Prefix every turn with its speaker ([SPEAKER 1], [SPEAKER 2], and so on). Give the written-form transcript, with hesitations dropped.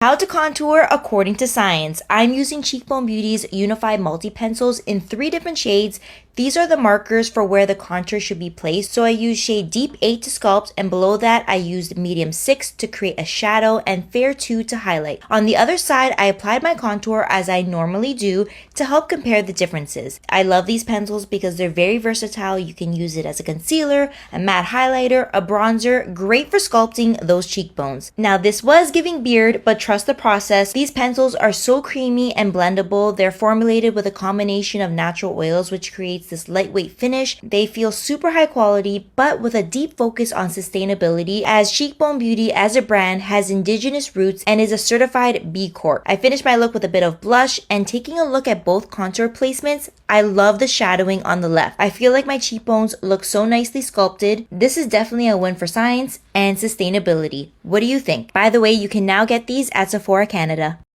[SPEAKER 1] How to contour according to science. I'm using Cheekbone Beauty's Unify multi-pencils in 3 different shades. These are the markers for where the contour should be placed. So I used shade Deep 8 to sculpt, and below that I used Medium 6 to create a shadow and Fair 2 to highlight. On the other side, I applied my contour as I normally do to help compare the differences. I love these pencils because they're very versatile. You can use it as a concealer, a matte highlighter, a bronzer, great for sculpting those cheekbones. Now this was giving beard, but trust the process. These pencils are so creamy and blendable. They're formulated with a combination of natural oils, which creates this lightweight finish. They feel super high quality, but with a deep focus on sustainability, as Cheekbone Beauty as a brand has indigenous roots and is a certified B Corp. I finished my look with a bit of blush, and taking a look at both contour placements, I love the shadowing on the left. I feel like my cheekbones look so nicely sculpted. This is definitely a win for science and sustainability. What do you think? By the way, you can now get these at Sephora Canada.